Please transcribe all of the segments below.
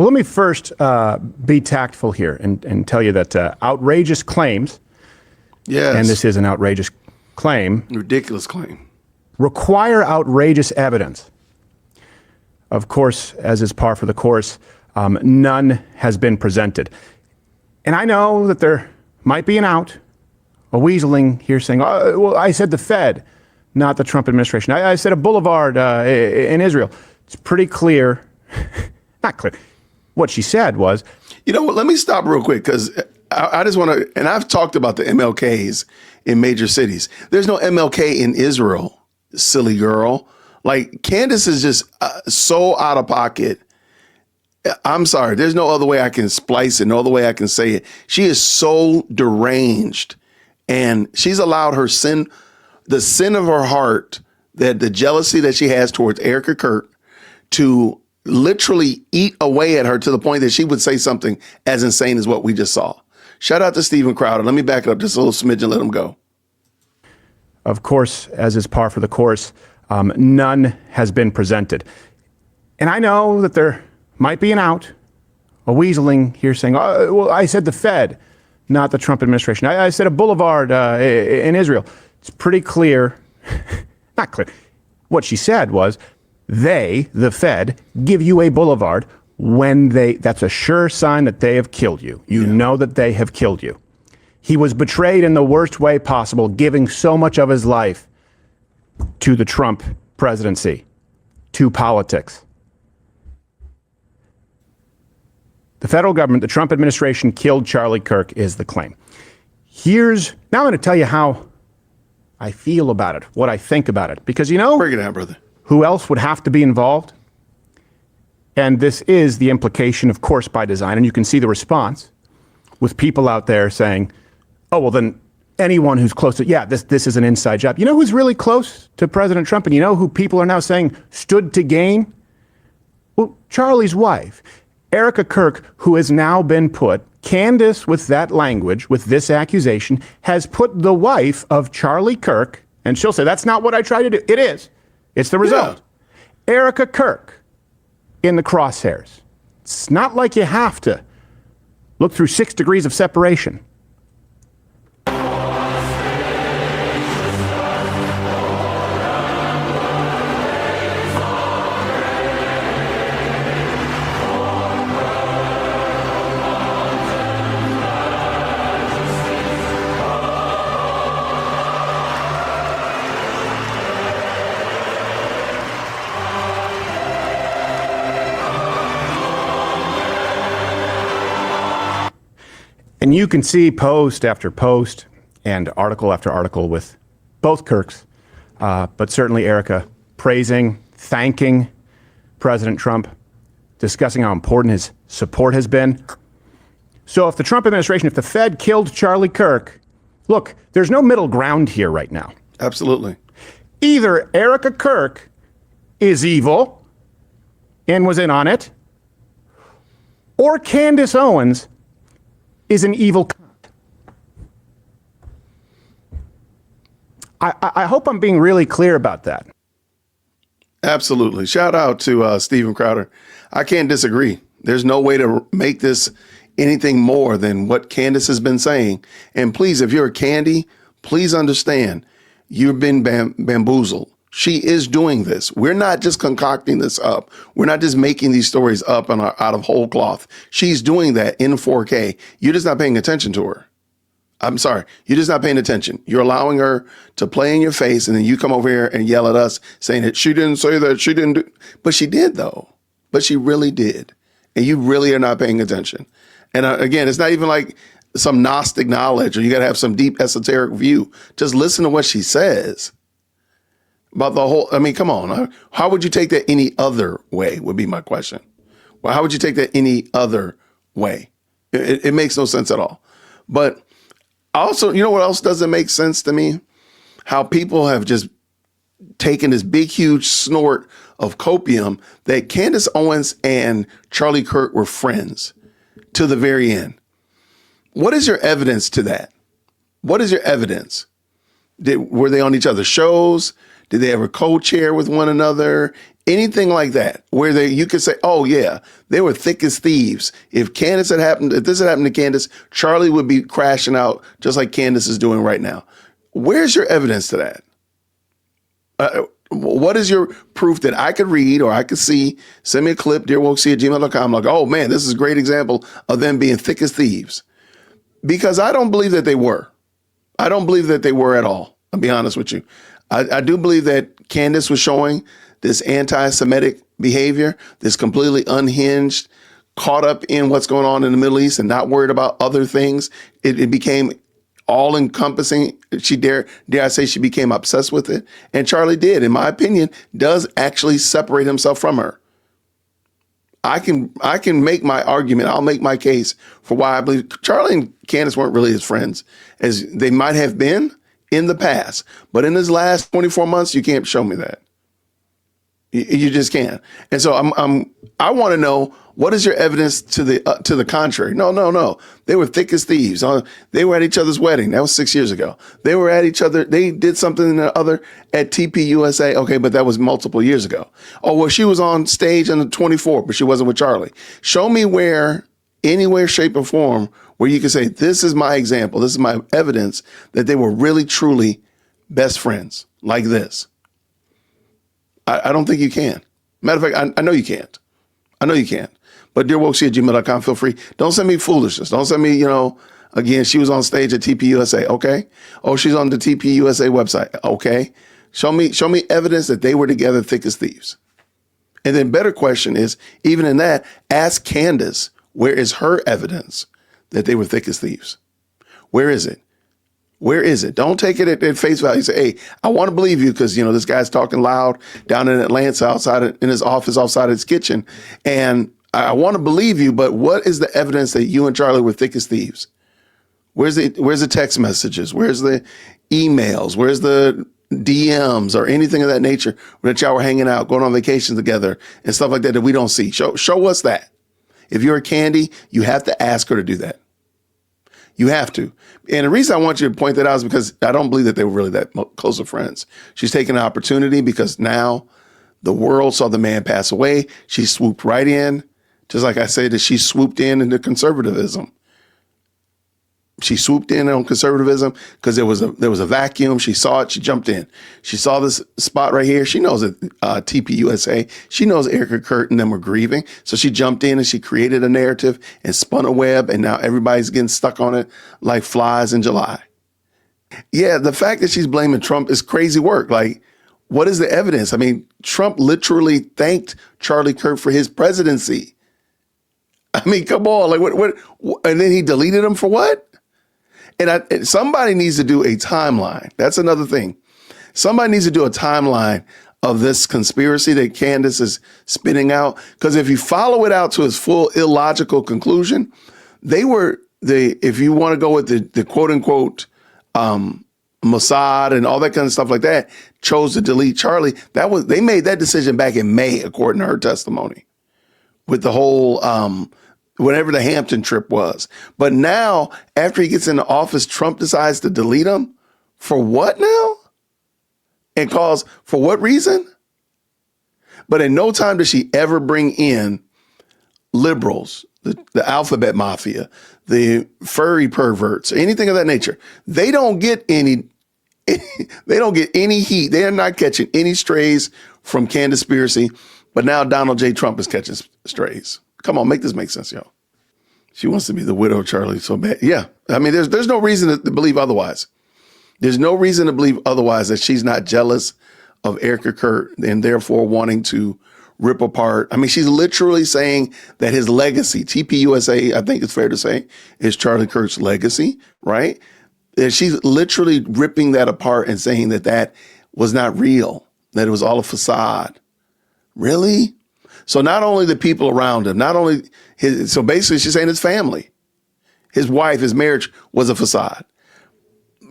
Well, let me first be tactful here and tell you that outrageous claims, yes, and this is an outrageous claim, ridiculous claim, require outrageous evidence. Of course, as is par for the course, none has been presented. And I know that there might be an out, a weaseling here saying, oh, well, I said the Fed, not the Trump administration. I said a boulevard in Israel. It's pretty clear, not clear. What she said was, you know what, let me stop real quick because I just want to, and I've talked about the MLKs in major cities. There's no MLK in Israel, silly girl. Like Candace is just so out of pocket. I'm sorry. There's no other way I can splice it, no other way I can say it. She is so deranged and she's allowed her sin, the sin of her heart, that the jealousy that she has towards Erica Kirk to literally eat away at her to the point that she would say something as insane as what we just saw. Shout out to Steven Crowder. Let me back it up just a little smidge and let him go. Of course, as is par for the course, none has been presented. And I know that there might be an out, a weaseling here saying, oh, well, I said the Fed, not the Trump administration. I said a boulevard in Israel. It's pretty clear, not clear. What she said was, they, the Fed, give you a boulevard when that's a sure sign that they have killed you. You know that they have killed you. He was betrayed in the worst way possible, giving so much of his life to the Trump presidency, to politics. The federal government, the Trump administration killed Charlie Kirk is the claim. Now I'm going to tell you how I feel about it, what I think about it. Because, break it down, brother. Who else would have to be involved? And this is the implication, of course, by design. And you can see the response with people out there saying, oh, well, then anyone who's close to, this is an inside job. You know who's really close to President Trump? And you know who people are now saying stood to gain? Well, Charlie's wife, Erica Kirk, who has now been put, Candace with that language, with this accusation, has put the wife of Charlie Kirk, and she'll say, that's not what I tried to do. It is. It's the result. Yeah. Erica Kirk in the crosshairs. It's not like you have to look through 6 degrees of separation. And you can see post after post and article after article with both Kirks, but certainly Erica praising, thanking President Trump, discussing how important his support has been. So if the Trump administration, if the Fed killed Charlie Kirk, look, there's no middle ground here right now. Absolutely. Either Erica Kirk is evil and was in on it, or Candace Owens is an evil cunt. I hope I'm being really clear about that. Absolutely. Shout out to Steven Crowder. I can't disagree. There's no way to make this anything more than what Candace has been saying. And please, if you're a Candy, please understand you've been bamboozled. She is doing this. We're not just concocting this up. We're not just making these stories up out of whole cloth. She's doing that in 4K. You're just not paying attention to her. I'm sorry. You're just not paying attention. You're allowing her to play in your face, and then you come over here and yell at us saying that she didn't say that, she didn't do. But she did, though. But she really did. And you really are not paying attention. And again, it's not even like some Gnostic knowledge or you got to have some deep esoteric view. Just listen to what she says. About the whole, I mean, come on. How would you take that any other way would be my question. Well, how would you take that any other way? It makes no sense at all. But also, you know what else doesn't make sense to me? How people have just taken this big, huge snort of copium that Candace Owens and Charlie Kirk were friends to the very end. What is your evidence to that? What is your evidence? Were they on each other's shows? Did they ever co-chair with one another? Anything like that, where you could say, oh yeah, they were thick as thieves. If this had happened to Candace, Charlie would be crashing out just like Candace is doing right now. Where's your evidence to that? What is your proof that I could read or I could see? Send me a clip, JWhitC@gmail.com. Like, oh man, this is a great example of them being thick as thieves. Because I don't believe that they were. I don't believe that they were at all. I'll be honest with you. I do believe that Candace was showing this anti-Semitic behavior, this completely unhinged, caught up in what's going on in the Middle East and not worried about other things. It became all encompassing. Dare I say she became obsessed with it. And Charlie did, in my opinion, does actually separate himself from her. I can make my argument. I'll make my case for why I believe Charlie and Candace weren't really his friends as they might have been in the past. But in this last 24 months, you can't show me that. You just can't. And so I want to know, what is your evidence to the contrary? No. They were thick as thieves. They were at each other's wedding. That was 6 years ago. They were at each other. They did something or other at TP USA. Okay, but that was multiple years ago. Oh, well, she was on stage on the 24th, but she wasn't with Charlie. Show me where, anywhere, shape, or form, where you can say, this is my example. This is my evidence that they were really, truly best friends like this. I don't think you can. Matter of fact, I know you can't. I know you can't. But JWhitC@gmail.com, feel free. Don't send me foolishness. Don't send me, again, she was on stage at TPUSA. Okay. Oh, she's on the TPUSA website. Okay. Show me evidence that they were together thick as thieves. And then better question is, even in that, ask Candace, where is her evidence that they were thick as thieves? Where is it? Where is it? Don't take it at face value. Say, hey, I want to believe you because, this guy's talking loud down in Atlanta in his office outside his kitchen. And I want to believe you, but what is the evidence that you and Charlie were thick as thieves? Where's the text messages? Where's the emails? Where's the DMs or anything of that nature that y'all were hanging out, going on vacation together and stuff like that we don't see? Show us that. If you're a Candy, you have to ask her to do that. You have to. And the reason I want you to point that out is because I don't believe that they were really that close of friends. She's taking an opportunity because now the world saw the man pass away. She swooped right in, just like I said that she swooped in into conservatism. She swooped in on conservatism because there was a vacuum. She saw it. She jumped in. She saw this spot right here. She knows that TPUSA. She knows Erica, Kirk, and them were grieving. So she jumped in and she created a narrative and spun a web. And now everybody's getting stuck on it like flies in July. Yeah, the fact that she's blaming Trump is crazy work. Like, what is the evidence? I mean, Trump literally thanked Charlie Kirk for his presidency. I mean, come on. Like, what? And then he deleted him for what? And somebody needs to do a timeline. That's another thing. Somebody needs to do a timeline of this conspiracy that Candace is spitting out. Because if you follow it out to its full illogical conclusion, if you want to go with the quote unquote Mossad and all that kind of stuff like that, chose to delete Charlie. They made that decision back in May, according to her testimony, with the whole whatever the Hampton trip was. But now, after he gets into office, Trump decides to delete him. For what now? And for what reason? But in no time does she ever bring in liberals, the alphabet mafia, the furry perverts, anything of that nature. They don't get any heat. They are not catching any strays from Candaspiracy. But now Donald J. Trump is catching strays. Come on, make this make sense, y'all. She wants to be the widow, Charlie, so bad. Yeah. I mean, there's no reason to believe otherwise. There's no reason to believe otherwise that she's not jealous of Erica Kirk and therefore wanting to rip apart. I mean, she's literally saying that his legacy, TPUSA, I think it's fair to say, is Charlie Kirk's legacy, right? And she's literally ripping that apart and saying that was not real, that it was all a facade. Really? So not only the people around him, so basically she's saying his family, his wife, his marriage was a facade.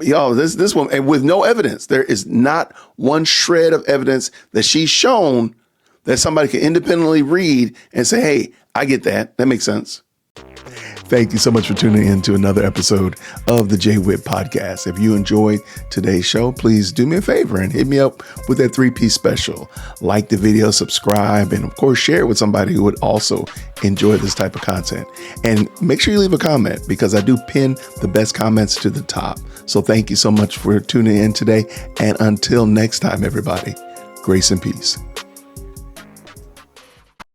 Y'all, this one, and with no evidence, there is not one shred of evidence that she's shown that somebody can independently read and say, hey, I get that. That makes sense. Thank you so much for tuning in to another episode of the JWhit Podcast. If you enjoyed today's show, please do me a favor and hit me up with that 3-piece special. Like the video, subscribe, and of course, share it with somebody who would also enjoy this type of content. And make sure you leave a comment because I do pin the best comments to the top. So thank you so much for tuning in today. And until next time, everybody, grace and peace.